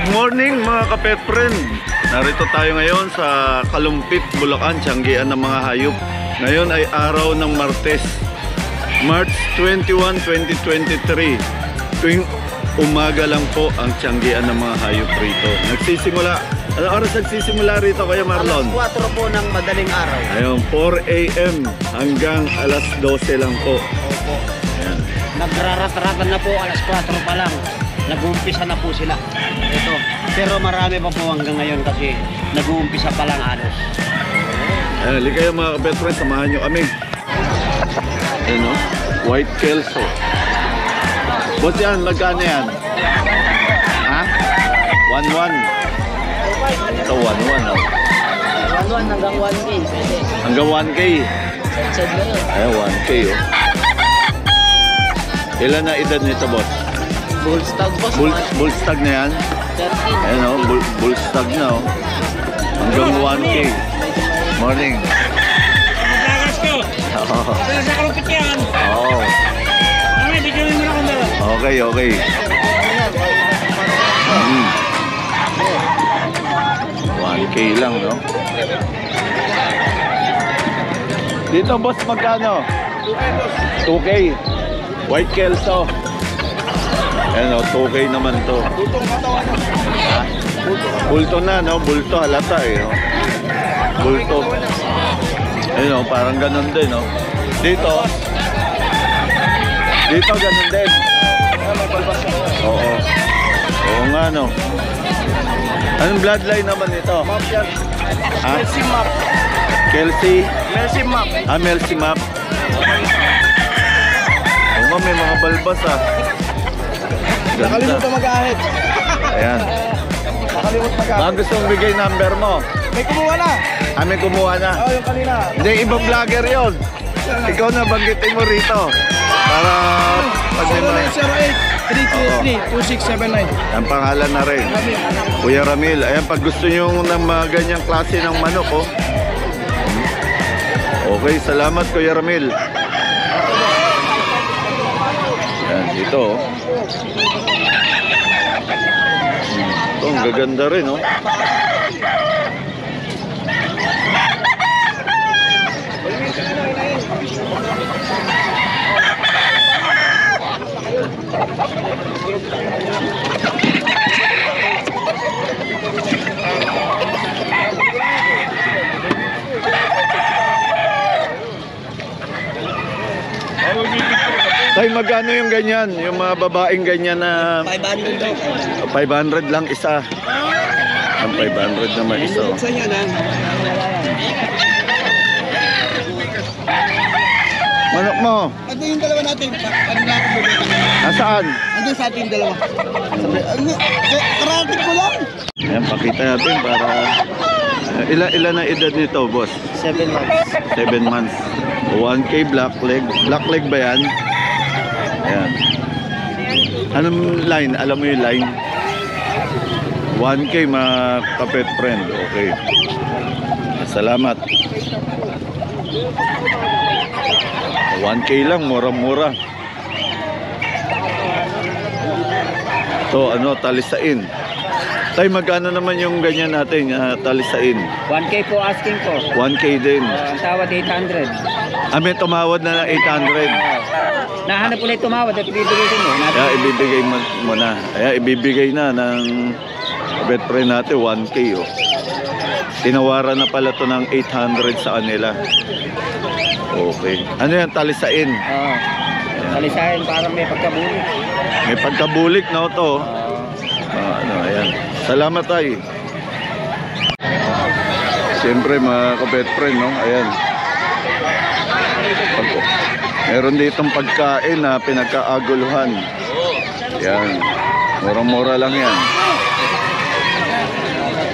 Good morning mga ka-pet friend. Narito tayo ngayon sa Kalumpit, Bulacan, tiyanggian ng mga hayop. Ngayon ay araw ng Martes, March 21, 2023. Tuwing umaga lang po ang tiyanggian ng mga hayop rito. Nagsisimula, ano oras nagsisimula rito Kuya Marlon? Alas 4 po ng madaling araw. Ayun, 4 AM hanggang alas 12 lang po. Opo. Ayan. Nagrarat-ratan na po, alas 4 pa lang. Nag-uumpisa na po sila. Ito. Pero marami pa po hanggang ngayon kasi nag-uumpisa pa lang halos. Ayan, halika kayo mga ka-pet friend, samahan nyo kami. Ayan o, White Kelso. Boss yan, magkano yan? Ha? 1-1. Ito 1-1 o. 1-1 hanggang 1K. Pwede. Hanggang 1K. Side na yun. Ayan, 1K o. Ilan na edad nito boss? Bullstag boss. Bullstag na yan? 13. Ayan o, bullstag na o. Hanggang 1K. Morning. Maglagas ko. Oo. Kaya sa kalumpit yan. Oo. Ano, bigyan mo na akong dala. Okay, okay. 1K lang, no? Dito, boss, magkano? 2K. White Kelso. Ayan, 2K naman to. Ha? Bulto na, no? Bulto, halata eh, no? Bulto. Ayun, parang ganun din, no? Dito, ganun din. Oo. Oo nga, no? Anong bloodline naman ito? Ha? Mercy Map. Kelsey? Mercy Map. Ah, Mercy Map. Oo nga, may mga balbas, ah. Ganda. Nakalimutan mag-ahit. Ayan. Nakalimutan mag-ahit. Baka gusto mong bigay number mo. May kumuha na. Ah, may kumuha na. Oo, yung kanina. Hindi, ibang vlogger yon. Ikaw na, banggitin mo rito. Para pag may mga... 0908-323-2679. Ang pangalan na rin. Kuya Ramil. Ayan, pag gusto nyo ng mga ganyang klase ng manok, oh. Okay, salamat Kuya Ramil. Ayan, ito, oh. Ito, ang gaganda rin, oh. Tay, magkano yung ganyan? Yung mga babaeng ganyan na 500 daw. 500 lang isa. Ang 500 naman isa. Oh. Saan yan, ha? Manok mo, Ito yung dalawa natin. Ano na ako bibigyan? nasaan? Andun sa ating dalawa. Karating ko lang. Ayan, pakita natin para... ilan na edad nito, boss? 7 months. 7 months. 1K black leg. Black leg ba yan? Ayan. Anong line? Alam mo yung line? 1K mga ka-pet friend. Okay. Salamat. 1K lang, mura-mura. Ito, ano, talisain. Tay, magkano naman yung ganyan natin, talisain? 1K po asking ko. 1K din. Ang tawad 800. Ah, may tumawad na ng 800. Nahanap ulit tumawad at ibibigay ko mo. Kaya ibibigay mo na. Kaya ibibigay na ng pet friend natin 1K, oh. Tinawaran na pala to ng 800 sa kanila. Okay. Ano yan? Talisain. Oo. Talisahin parang may pagkabulik. May pagkabulik na to. Ano, ayan. Salamat tayo. Siyempre mga ka-pet friend, no? Ayan. Meron ditong pagkain na pinagkaaguluhan. Ayan. Mura-mura lang yan.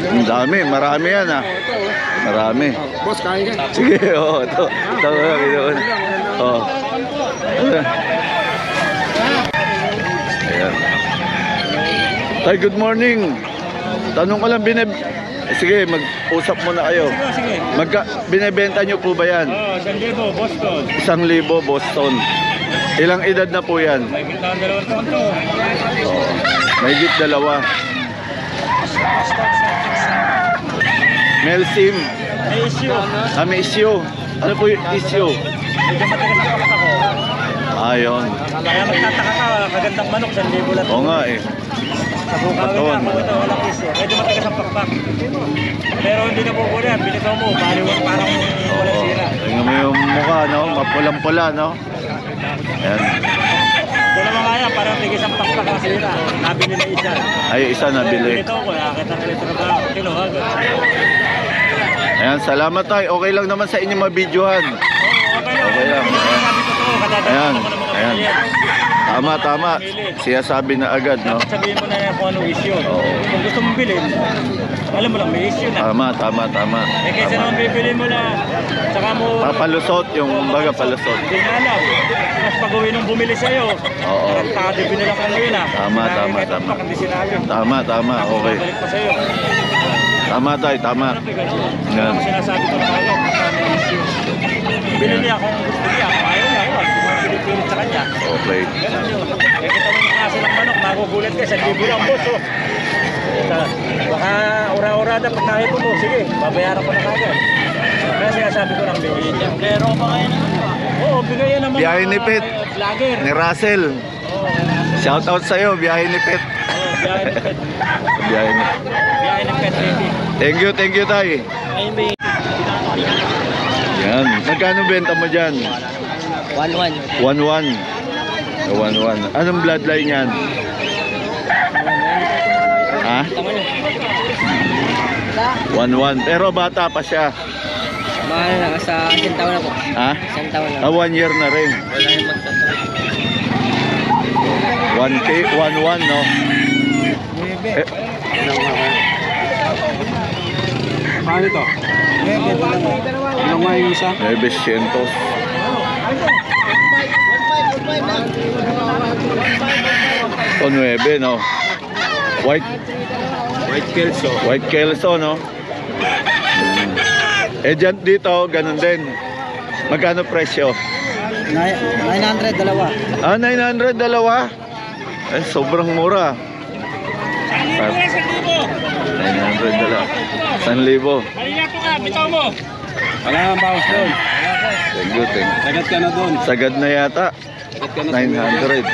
Ang dami, marami yan, ah. Marami. Boss, kain ka. Sige, oo. Ito. Oo. Ayan. Tay, good morning. Tanong ko lang, sige, mag-usap muna kayo. Sige. Binebenta nyo po ba yan? Oo, 1,000, Boston. 1,000 Boston. Ilang edad na po yan? May kita 2 taon to. Mahigit 2. Melsim. May issue. May issue. Ano po yung issue? Medyo matigas na utak ako. Ayun. Kaya magtataka ka, kagandang manok, 1,000 lang. Oo nga eh. Sa bukawin Baton. na, kung ito walang issue. Medyo matigas ang pakpak. Pero hindi na bubuli yan, binitaw mo, baliwag parang walang Oo. sira. Tingnan mo yung mukha, no? Mapulang-pula, no? Ayan. Dalawa nga yan, parang tigis ang pakpak ang sira. Nabili na isa. Ay, isa nabili. Binitaw ko, nakakita ng litro ba? Kinuhag. Ayan, salamat tayo. Okay lang naman sa inyo mabidyohan. Okay lang. Okay lang. Sabi ko to, kadadagdag Ayan, ako ng mga ayan. pamilya. Tama, tama. Siya sabi na agad, no? Dapat sabihin mo na yan kung anong issue. Oo. Kung gusto mong bilhin, alam mo lang, may issue na. Tama, tama, tama. Eh kaysa naman bibili mo na, saka mo... Papalusot, yung baga palusot. Hindi na alam. Mas pag-uwi nung bumili sa'yo, Oo. tarantado binila ka ngayon ah. Tama, Sinabi tama, kahit tama. ang hindi sinabi. Tama, tama. Okay. Balik pa sa'yo. Tama tayo, tama. Yan. Ang sinasabi ko na kagad, baka may issue. Bili niya kung gusto niya, kung ayaw niya, huwag. Kung pilit sa kanya. Okay. Ganun yun. Eh kita mo yung kasi ng manok, magugulat ka, 1,000 lang boss oh. Baka ura-urada pag nakita mo, sige, babayaran ko na kagad. Kaya sinasabi ko ng bigay niya. Pero pa kayo na? Oo, bigay yan naman. Biyahe ni Pet. Vlogger. Ni Russell. Oo, Shout out sa'yo, biyahe ni Pet. biyahe ni Pet. Biyahe ni... Biyahe ni Pet, baby. Thank you, tay. Ayun ba Yan. Magkano benta mo dyan? 1-1. 1-1. 1-1. Anong bloodline yan? Ha? 1-1. Pero bata pa siya. Mahal na, sa isang taon na po. Ha? Isang taon na. 1 year na rin. Wala yung magtatawag. 1K, 1-1, no? Eh, Paano ito? Ano nga yung isa? 900. O 9, no? White Kelso. White Kelso, no? Eh dyan dito, ganun din. Magkano presyo? 900, dalawa. 900, dalawa? Eh, sobrang mura. 900, dalawa. 1,000. Halika ka, bitaw mo. Wala kang bawas doon. Thank you. Sagat ka na doon. Sagad na yata. Sagat ka 900.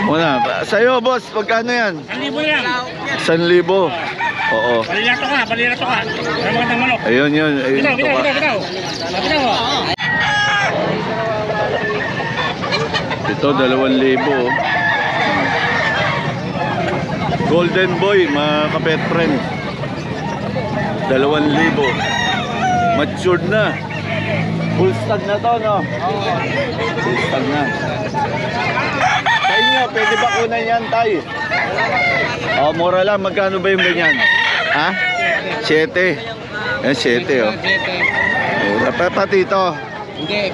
Muna. Sa'yo, boss, magkano yan? 1,000 lang. 1,000. Oo. Balirato ka. Ano magandang manok? Ayun yun. Ayun Bitaw. ito pa. Bitaw. Ito, 2,000. Oh. Golden Boy, mga kapet friend. 2,000. Matured na. Full stag na to, no? Full stag na. Sa inyo, pwede ba kunan yan, tay? Oh, mura lang. Magkano ba yung ganyan? Ha? 7. Yan, 7, oh. Mura. Pati ito.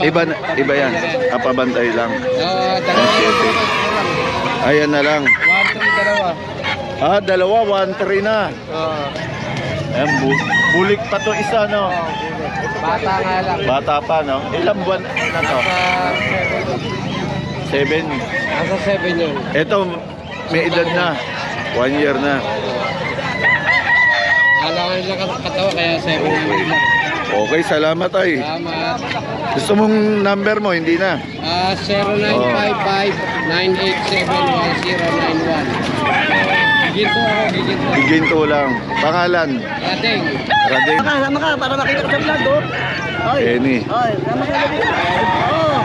Iba yan. Kapabantay lang. Yan, 7. Ayan na lang. 1,3 dalawa. Ah, dalawa, 1-3 na. Ayan, bulik pa to isa, no? Bata nga lang. Bata pa, no? Ilang buwan na to? 7. Nasa 7 yun. Ito, may edad na. 1 year na. Alangan lang katawa kaya 7 lang. Okay, salamat ay. Salamat. Gusto mong number mo, hindi na. 0955-987-1091. Giginto ako, giginto. Giginto lang. Pangalan? Ating. Rading. Sama ka, para makita ko sa vlog, oh. Penny. Sama ka. Oh.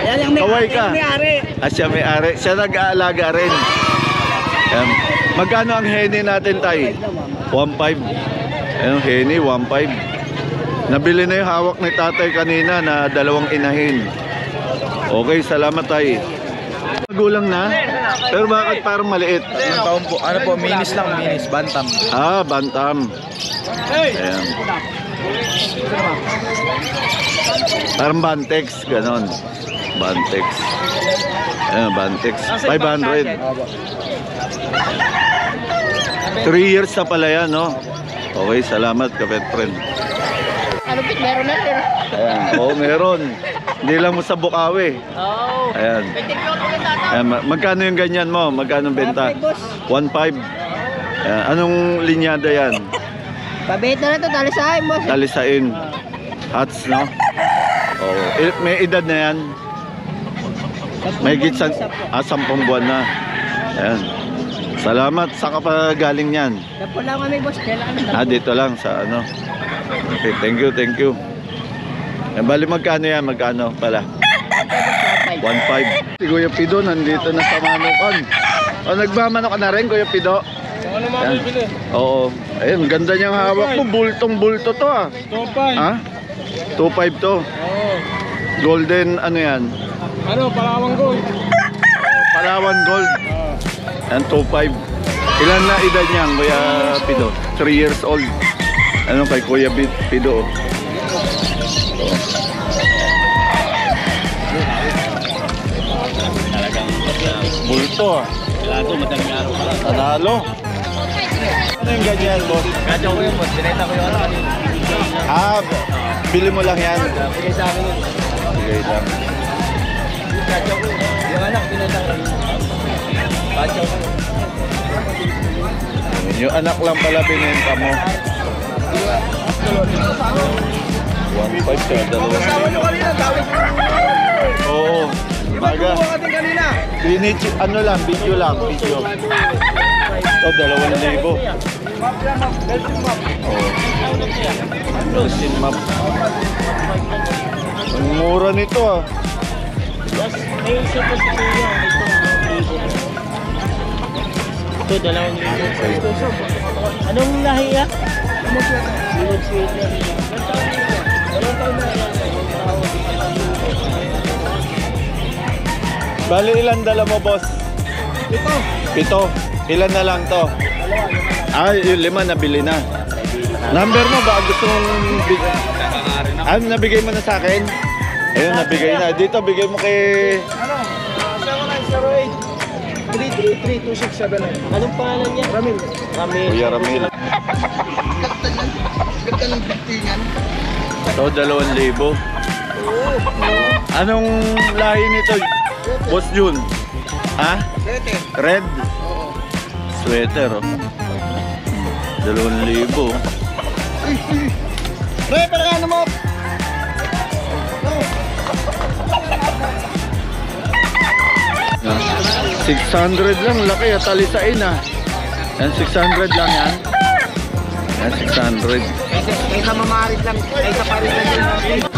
Yan yung Kaway ka. may-ari. Siya may-ari. Siya nag-aalaga rin. Ayan. Magkano ang heni natin, tay? 1.5. Ayun, heni, 1.5. Nabili na yung hawak ni tatay kanina na 2 inahin. Okay, salamat, tay. Magulang na? Pero bakit parang maliit? Ilang taon po? Ano po? Minis lang, minis. Bantam. Ah, bantam. Ayan. Parang Bantex, ganon. Bantex. Ayan, Bantex. 500. 3 years na pala yan, no? Okay, salamat, kapet friend. Ano, meron na rin. Ayan, oo, meron. Hindi lang mo sa Bukawi. Oo. Ayan. Ayan, magkano yung ganyan mo? Magkano ang benta? 1.5. Ayan. Anong linyada yan? Pabenta na to, talisahin boss. Talisain. Hats, no? Oo. May edad na yan? May gitsan. 10 buwan na. Ayan. Salamat. Saan ka pa galing yan? Dapo lang kami boss, kailangan Dito lang sa ano. Okay, thank you, thank you. Bali magkano yan? Magkano pala? 1.5. Si Kuya Pido nandito na sa Manukan. O, nagmamanok ka na rin, Kuya Pido? Ano Yan. Oo. Ayun, ganda niyang hawak mo. Bultong-bulto to ah. 2.5. Ha? 2.5 to. Oo. Golden ano yan? Ano, Palawang Gold. Palawan Gold. Yan, 2.5. Ilan na edad niyan, Kuya Pido? 3 years old. Ano kay Kuya Pido? Bulto ah. Lalo, madaling araw pa lang. Panalo. Ano yung ganyan, boss? Kadyo ko yun boss, sineta ko yung ano kanina. Bili mo lang yan. Bigay sa akin yun. Bigay lang. Kadyo ko. Yung anak, sineta ko. Kadyo ko. Yung anak lang pala binenta mo. 1.5 siya, dalawa. Oo. Maga. Ano lang, video lang, video. Ito, 2,000. Oo. Belgian map. Ang mura nito ah. Ito, 2,000. Anong lahi ya? Bali, ilan dala mo, boss? 7. Ilan na lang to? Yung 5 nabili na. Number mo ba? Gusto mong nabigay mo na sa akin? Ayun, nabigay na. Dito, bigay mo kay... 709. Anong pangalan niya? Ramil. Kuya Ramil. Ito, 2,000. Anong lahi nito, Boss Jun? Ha? Red? Sweater, oh. 2,000. Pre, para ano mo? 600 lang, laki at talisain ah. Yan, 600 lang yan. Yan, 600. Kaysa mamarit lang, kaysa parit lang.